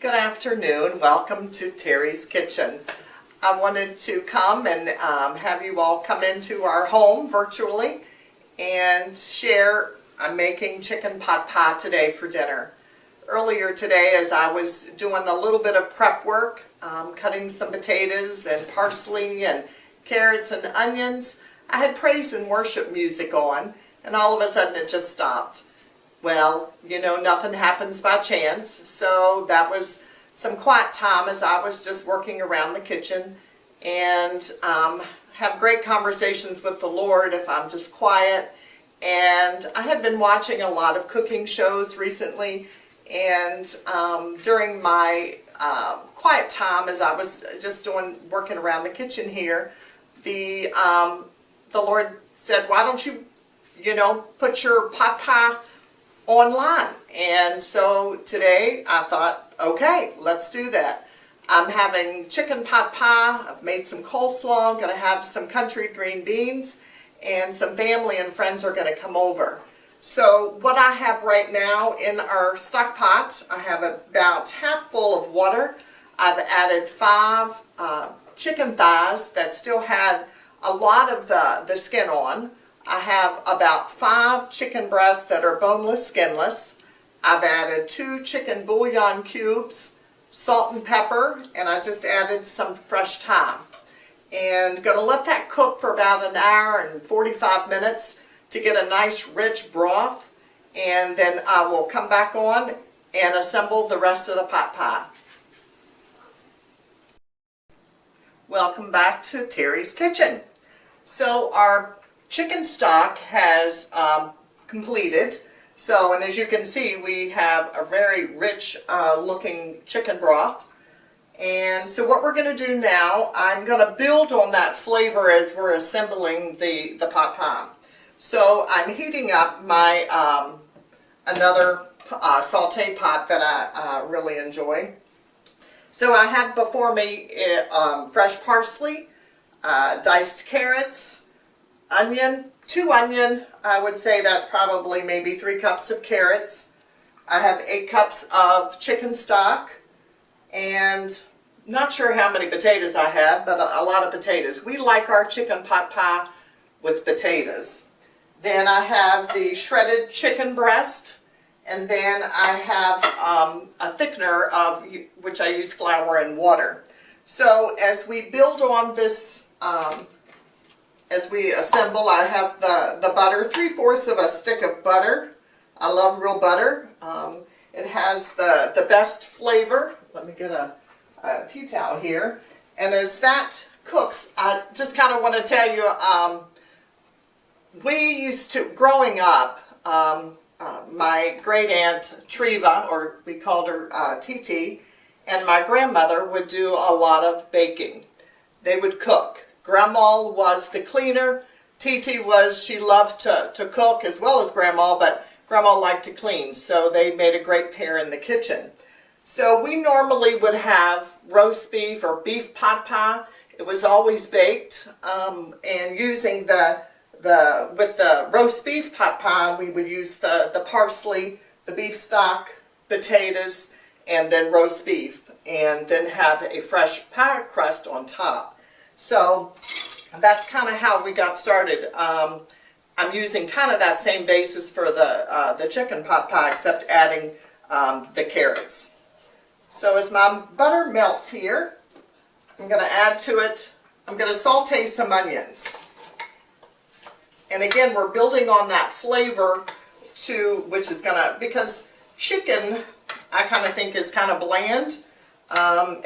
Good afternoon. Welcome to Terry's Kitchen. I wanted to come and have you all come into our home virtually and share. I'm making chicken pot pie today for dinner. Earlier today, as I was doing a little bit of prep work, cutting some potatoes and parsley and carrots and onions, I had praise and worship music on, and all of a sudden it just stopped. Well, you know, nothing happens by chance, so that was some quiet time as I was just working around the kitchen and have great conversations with the Lord if I'm just quiet. And I had been watching a lot of cooking shows recently, and during my quiet time as I was just working around the kitchen here, the Lord said, why don't you put your pot pie online? And so today I thought, okay, let's do that. I'm having chicken pot pie. I've made some coleslaw. I'm going to have some country green beans, and some family and friends are going to come over. So what I have right now in our stock pot, I have about half full of water. I've added 5 chicken thighs that still had a lot of the skin on. I have about 5 chicken breasts that are boneless, skinless. I've added 2 chicken bouillon cubes, salt and pepper, and I just added some fresh thyme. And going to let that cook for about an hour and 45 minutes to get a nice rich broth, and then I will come back on and assemble the rest of the pot pie. Welcome back to Terry's Kitchen. So our chicken stock has completed. So, and as you can see, we have a very rich looking chicken broth. And so what we're going to do now, I'm going to build on that flavor as we're assembling the pot pie. So I'm heating up my another saute pot that I really enjoy. So I have before me fresh parsley, diced carrots, onion, 2 onion. I would say that's probably maybe 3 cups of carrots. I have 8 cups of chicken stock, and not sure how many potatoes I have, but a lot of potatoes. We like our chicken pot pie with potatoes. Then I have the shredded chicken breast, and then I have a thickener of which I use flour and water. So as we build on this, as we assemble, I have the butter, 3/4 of a stick of butter. I love real butter. It has the best flavor. Let me get a tea towel here. And as that cooks, I just kind of want to tell you, we used to, growing up, my great aunt Treva, or we called her Titi, and my grandmother would do a lot of baking. They would cook. Grandma was the cleaner. Titi was, she loved to cook as well as Grandma, but Grandma liked to clean, so they made a great pair in the kitchen. So we normally would have roast beef or beef pot pie. It was always baked, and using with the roast beef pot pie, we would use the parsley, the beef stock, potatoes, and then roast beef, and then have a fresh pie crust on top. So that's kind of how we got started. I'm using kind of that same basis for the chicken pot pie, except adding the carrots. So as my butter melts here, I'm going to add to it, I'm going to saute some onions. And again, we're building on that flavor too, which is going to, because chicken, I kind of think is kind of bland.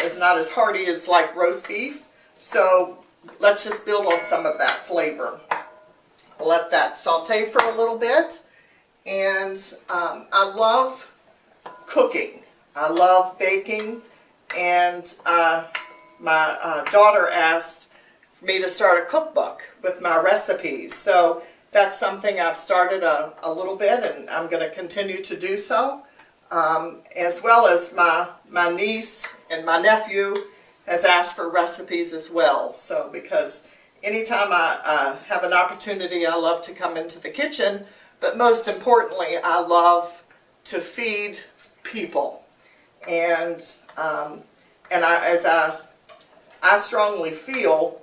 It's not as hearty as like roast beef. So let's just build on some of that flavor. Let that saute for a little bit. And I love cooking. I love baking. And my daughter asked me to start a cookbook with my recipes. So that's something I've started a little bit, and I'm going to continue to do so. As well as my niece and my nephew has asked for recipes as well. So because anytime I have an opportunity, I love to come into the kitchen, but most importantly, I love to feed people. And I strongly feel,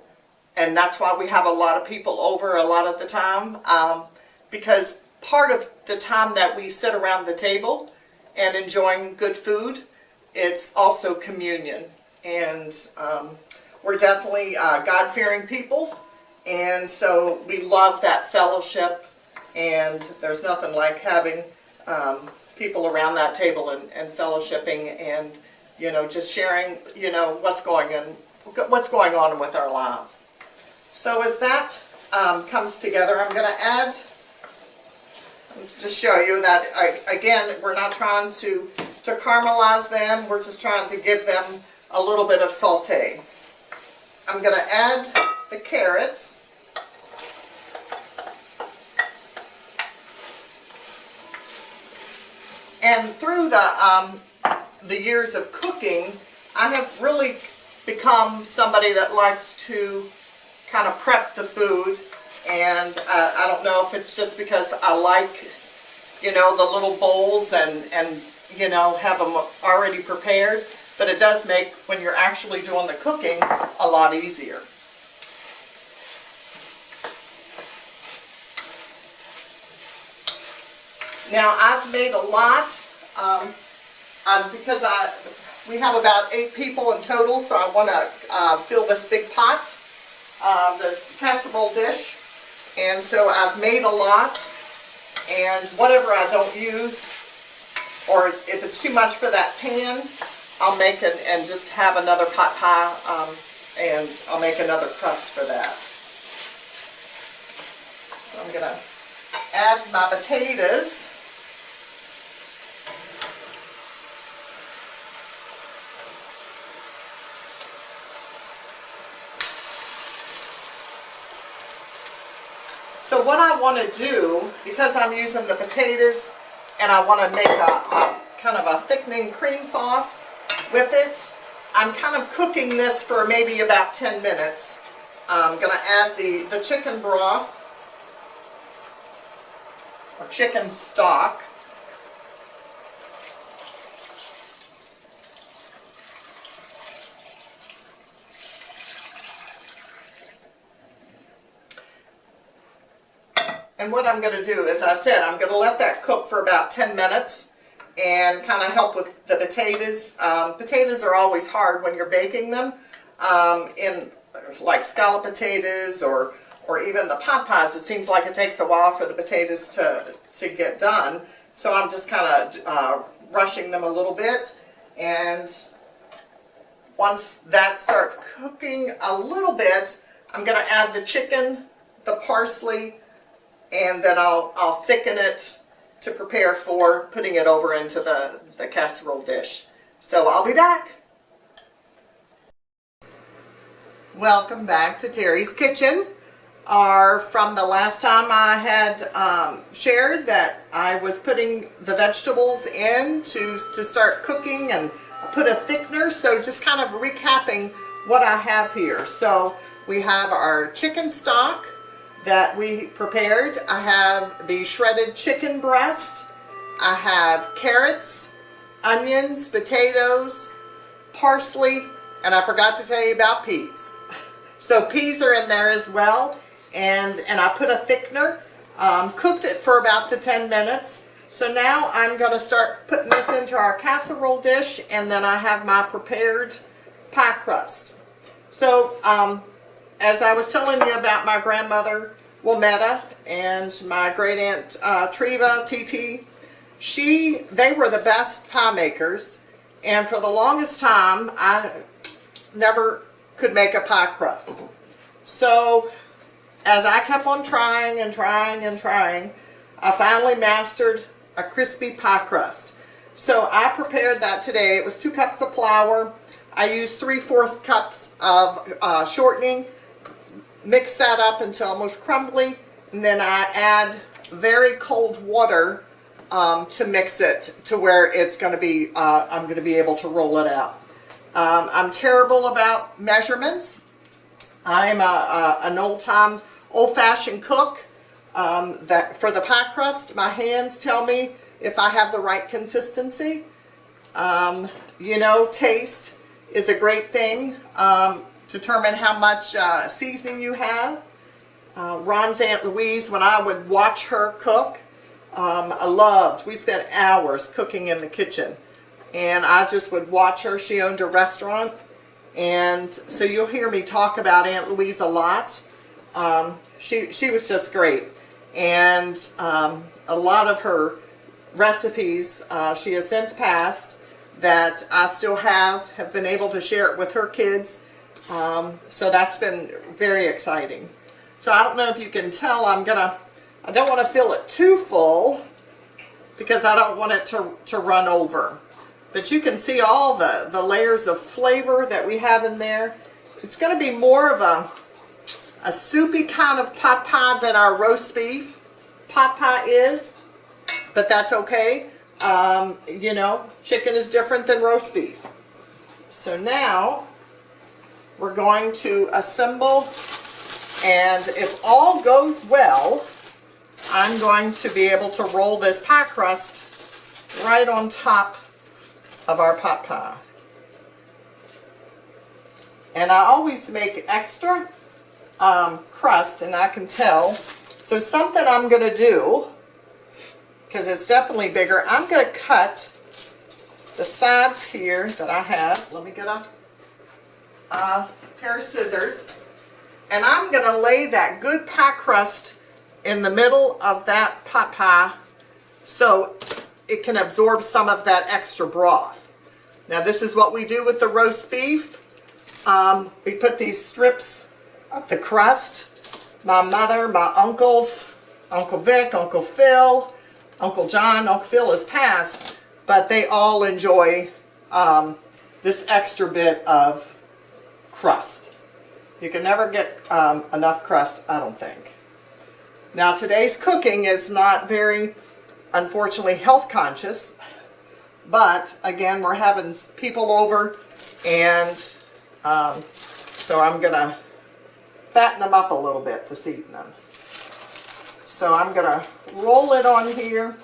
and that's why we have a lot of people over a lot of the time, because part of the time that we sit around the table and enjoying good food, it's also communion. And we're definitely God-fearing people, and so we love that fellowship, and there's nothing like having people around that table and fellowshipping and, you know, just sharing, you know, what's going on with our lives. So as that comes together, I'm going to add, just show you that, again, we're not trying to caramelize them, we're just trying to give them a little bit of saute. I'm going to add the carrots. And through the years of cooking, I have really become somebody that likes to kind of prep the food. And I don't know if it's just because I like, you know, the little bowls and you know, have them already prepared, but it does make, when you're actually doing the cooking, a lot easier. Now I've made a lot, because we have about 8 people in total, so I want to fill this big pot, this casserole dish, and so I've made a lot, and whatever I don't use, or if it's too much for that pan, I'll make it and just have another pot pie, and I'll make another crust for that. So I'm going to add my potatoes. So what I want to do, because I'm using the potatoes and I want to make a kind of a thickening cream sauce with it, I'm kind of cooking this for maybe about 10 minutes. I'm going to add the chicken broth, or chicken stock. And what I'm going to do, as I said, I'm going to let that cook for about 10 minutes and kind of help with the potatoes. Potatoes are always hard when you're baking them, in like scallop potatoes or even the pot pies. It seems like it takes a while for the potatoes to get done. So I'm just kind of rushing them a little bit. And once that starts cooking a little bit, I'm going to add the chicken, the parsley, and then I'll thicken it to prepare for putting it over into the casserole dish. So I'll be back. Welcome back to Terry's Kitchen. From the last time I had shared that I was putting the vegetables in to start cooking and put a thickener. So just kind of recapping what I have here. So we have our chicken stock that we prepared. I have the shredded chicken breast. I have carrots, onions, potatoes, parsley, and I forgot to tell you about peas. So peas are in there as well, and I put a thickener, cooked it for about the 10 minutes. So now I'm going to start putting this into our casserole dish, and then I have my prepared pie crust. So as I was telling you about my grandmother Wilmetta and my great aunt Treva, TT, they were the best pie makers, and for the longest time I never could make a pie crust. So as I kept on trying and trying and trying, I finally mastered a crispy pie crust. So I prepared that today. It was 2 cups of flour. I used 3/4 cups of shortening. Mix that up until almost crumbly, and then I add very cold water to mix it to where it's going to be, I'm going to be able to roll it out. I'm terrible about measurements. I'm an old-fashioned cook. That for the pie crust, my hands tell me if I have the right consistency. You know, taste is a great thing. Determine how much seasoning you have. Ron's Aunt Louise, when I would watch her cook, we spent hours cooking in the kitchen. And I just would watch her. She owned a restaurant. And so you'll hear me talk about Aunt Louise a lot. She was just great. And a lot of her recipes, she has since passed, that I still have been able to share it with her kids. So that's been very exciting. So I don't know if you can tell, I don't want to fill it too full because I don't want it to run over. But you can see all the layers of flavor that we have in there. It's going to be more of a soupy kind of pot pie than our roast beef pot pie is, but that's okay. You know, chicken is different than roast beef. So now we're going to assemble, and if all goes well, I'm going to be able to roll this pie crust right on top of our pot pie. And I always make extra crust, and I can tell. So something I'm going to do, because it's definitely bigger, I'm going to cut the sides here that I have. Let me get a pair of scissors. And I'm going to lay that good pie crust in the middle of that pot pie so it can absorb some of that extra broth. Now this is what we do with the roast beef. We put these strips of the crust. My mother, my uncles, Uncle Vic, Uncle Phil, Uncle John, Uncle Phil is passed, but they all enjoy this extra bit of crust. You can never get enough crust, I don't think. Now today's cooking is not very, unfortunately, health conscious, but again, we're having people over, and so I'm going to fatten them up a little bit this evening. So I'm going to roll it on here.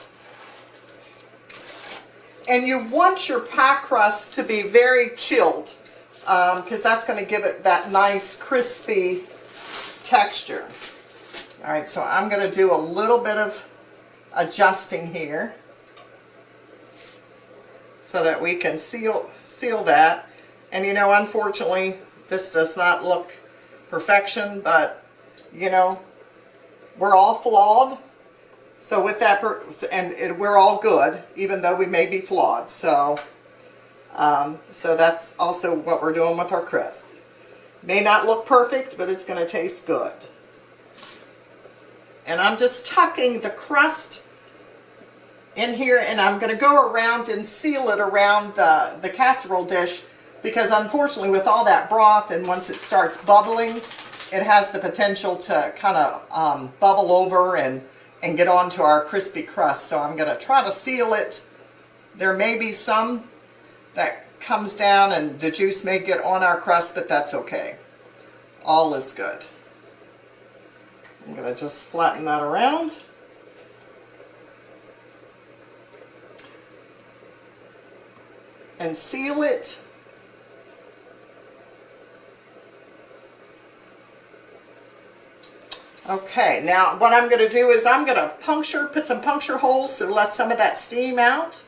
And you want your pie crust to be very chilled, because that's going to give it that nice crispy texture. All right, so I'm going to do a little bit of adjusting here so that we can seal that. And you know, unfortunately, this does not look perfection, but you know, we're all flawed. So with that, we're all good, even though we may be flawed. So, so that's also what we're doing with our crust. May not look perfect, but it's going to taste good. And I'm just tucking the crust in here, and I'm going to go around and seal it around the casserole dish, because unfortunately with all that broth, and once it starts bubbling, it has the potential to kind of bubble over and get onto our crispy crust. So I'm going to try to seal it. There may be some that comes down and the juice may get on our crust, but that's okay. All is good. I'm going to just flatten that around. And seal it. Okay, now what I'm going to do is I'm going to put some puncture holes to let some of that steam out.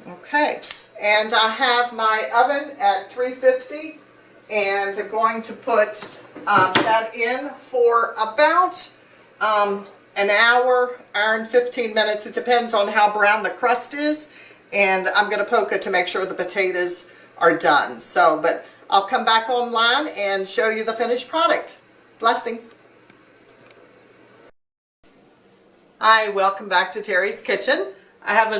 Okay, and I have my oven at 350, and I'm going to put that in for about an hour and 15 minutes. It depends on how brown the crust is, and I'm going to poke it to make sure the potatoes are done. So, but I'll come back online and show you the finished product. Blessings. Hi, welcome back to Terry's Kitchen. I have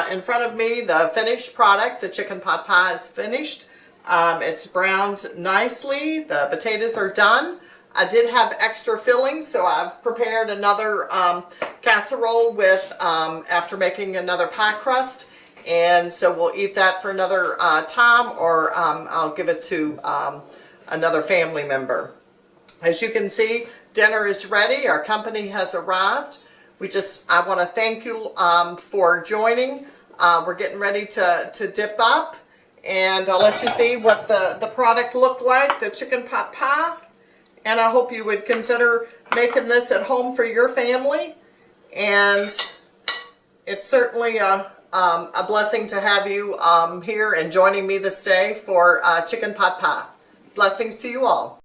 in front of me the finished product. The chicken pot pie is finished. It's browned nicely. The potatoes are done. I did have extra filling, so I've prepared another casserole with after making another pie crust. And so we'll eat that for another time, or I'll give it to another family member. As you can see, dinner is ready. Our company has arrived. I want to thank you for joining. We're getting ready to dip up, and I'll let you see what the product looked like, the chicken pot pie. And I hope you would consider making this at home for your family. And it's certainly a blessing to have you here and joining me this day for chicken pot pie. Blessings to you all.